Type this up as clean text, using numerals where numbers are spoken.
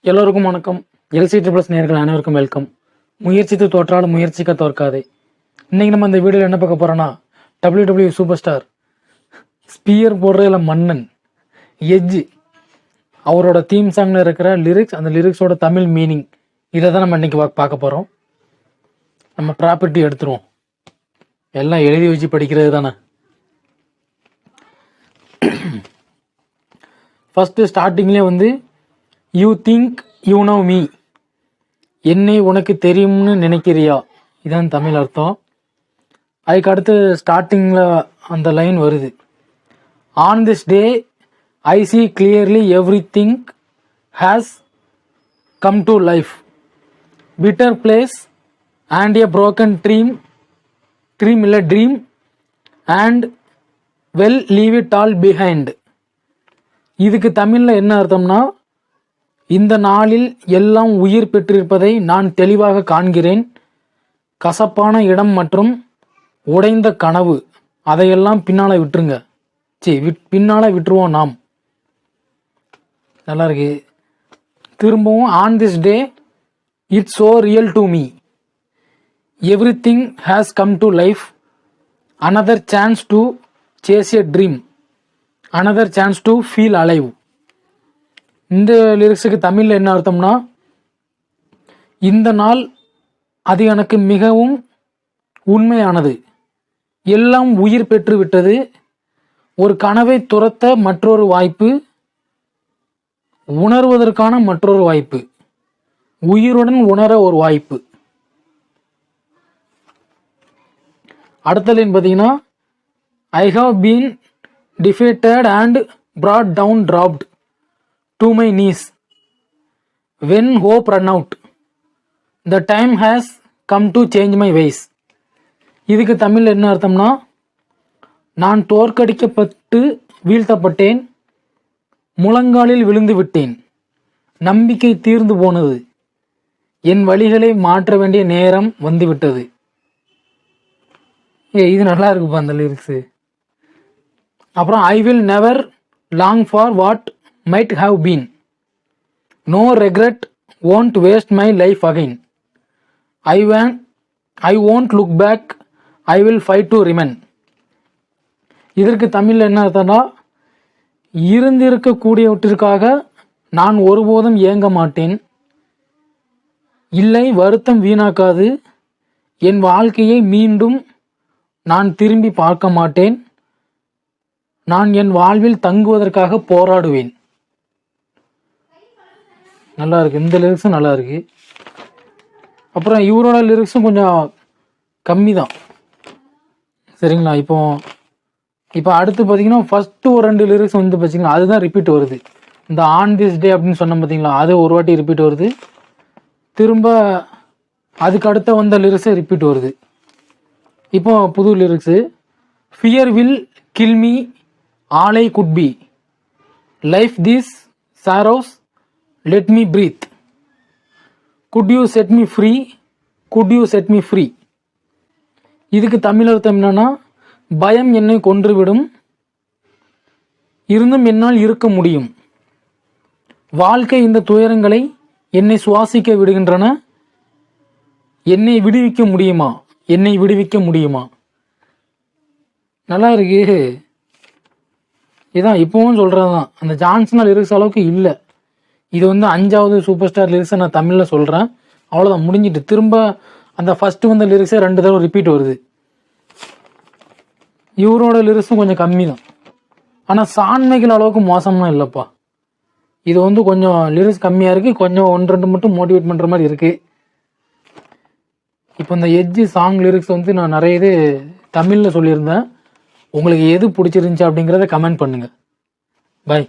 எல்லோருக்கும் வணக்கம். LC triples நேயர்கள் அனைவருக்கும் வெல்கம். முயற்சித்து தோற்றாலும் முயற்சிக்க தோற்காதே. இன்னைக்கு நம்ம இந்த வீடியோவில் என்ன பார்க்க போறோம்னா, WWE சூப்பர் ஸ்டார் ஸ்பியர் போடுறதுல மன்னன் எஜ் அவரோட தீம் சாங்ல இருக்கிற லிரிக்ஸ், அந்த லிரிக்ஸோட தமிழ் மீனிங், இதை தான் நம்ம இன்னைக்கு பார்க்க போறோம். நம்ம ப்ராப்பர்ட்டி எடுத்துருவோம். எல்லாம் எழுதி வச்சு படிக்கிறது தானே. ஃபர்ஸ்ட் ஸ்டார்டிங்லேயே you think you know me, என்னை உனக்கு தெரியும்னு நினைக்கிறியா, இதான் தமிழ் அர்த்தம். அதுக்கு அடுத்து ஸ்டார்டிங்கில் அந்த லைன் வருது, on this day I see clearly everything has come to life, bitter place and a broken dream இல்லை dream and we'll leave it all behind. இதுக்கு தமிழில் என்ன அர்த்தம்னா, இந்த நாளில் எல்லாம் உயிர் பெற்றிருப்பதை நான் தெளிவாக காண்கிறேன். கசப்பான இடம் மற்றும் உடைந்த கனவு, அதையெல்லாம் பின்னால விட்டுருங்க. பின்னால விட்டுருவோம் நாம். நல்லா இருக்கு. திரும்பவும், on this day it's so real to me, every thing has come to life, another chance to chase a dream, another chance to feel alive. இந்த லிரிக்ஸுக்கு தமிழில் என்ன அர்த்தம்னா, இந்த நாள் அது எனக்கு மிகவும் உண்மையானது, எல்லாம் உயிர் பெற்று விட்டது, ஒரு கனவை துரத்த மற்றொரு வாய்ப்பு, உணர்வதற்கான மற்றொரு வாய்ப்பு, உயிருடன் உணர ஒரு வாய்ப்பு. அடுத்த லைன் பார்த்தீங்கன்னா, I have been defeated and brought down dropped to my knees when hope run out, the time has come to change my ways. இதுக்கு தமிழ் என்ன அர்த்தம்னா, நான் தோற்கடிக்கப்பட்டு வீழ்த்தப்பட்டேன், முழங்காலில் விழுந்து விட்டேன், நம்பிக்கை தீர்ந்து போனது, என் வழிகளை மாற்ற வேண்டிய நேரம் வந்துவிட்டது. இது நல்லா இருக்குப்பா அந்த லிரிக்ஸு. அப்புறம், I will never long for what might have been, no regret won't waste my life again, I won't look back, I will fight to remain. இதற்கு தமிழில் என்ன அர்த்தம்னா, இருந்திருக்கக்கூடியவற்றிற்காக நான் ஒருபோதும் ஏங்க மாட்டேன், இல்லை வருத்தம் வீணாக்காது, என் வாழ்க்கையை மீண்டும் நான் திரும்பி பார்க்க மாட்டேன், நான் என் வாழ்வில் தங்குவதற்காக போராடுவேன். நல்லா இருக்கு. இந்த லிரிக்ஸும் நல்லா இருக்கு. அப்புறம் இவரோட லிரிக்ஸும் கொஞ்சம் கம்மி தான், சரிங்களா. இப்போ அடுத்து பார்த்தீங்கன்னா, ஃபர்ஸ்ட் ஒரு 2 லிரிக்ஸ் பார்த்தீங்கன்னா அதுதான் ரிப்பீட் வருது. இந்த ஆன் திஸ் டே அப்படின்னு சொன்ன பார்த்தீங்களா, அது ஒரு வாட்டி ரிப்பீட் வருது. திரும்ப அதுக்கு அடுத்த வந்த லிரிக்ஸே ரிப்பீட் வருது. இப்போ புது lyrics, fear will kill me all I could be, life these sorrows let me breath, good you said me free, good you said me free. இதுக்கு தமிழ் அர்த்தம் என்னன்னா, பயம் என்னை கொன்றுவிடும், இருந்தும் என்னால் இருக்க முடியும், வாழ்க்கை இந்த துயரங்களை என்னை சுவாசிக்க விடுகின்றன, என்னை விடுவிக்க முடியுமா, என்னை விடுவிக்க முடியுமா. நல்லா இருக்கு. இதான் இப்பவும் சொல்கிறது தான், அந்த ஜான்சன் லிரிக்ஸ் அளவுக்கு இல்லை. இது 5வது சூப்பர் ஸ்டார் லிரிக்ஸை நான் தமிழில் சொல்கிறேன், அவ்வளோதான், முடிஞ்சிட்டு. திரும்ப அந்த ஃபஸ்ட்டு வந்த லிரிக்ஸே 2 தடவை ரிப்பீட் வருது. இவரோட லிரிக்ஸும் கொஞ்சம் கம்மி தான், ஆனால் சான்மைகள் அளவுக்கு மோசம்லாம் இல்லைப்பா. இது கொஞ்சம் லிரிக்ஸ் கம்மியாக இருக்குது, கொஞ்சம் 1-2 மட்டும் மோட்டிவேட் பண்ணுற மாதிரி இருக்குது. இப்போ இந்த எஜ்ஜி சாங் லிரிக்ஸ் நான் நிறைய இது தமிழில் சொல்லியிருந்தேன். உங்களுக்கு எது பிடிச்சிருந்துச்சி அப்படிங்கிறத கமெண்ட் பண்ணுங்கள். பாய்.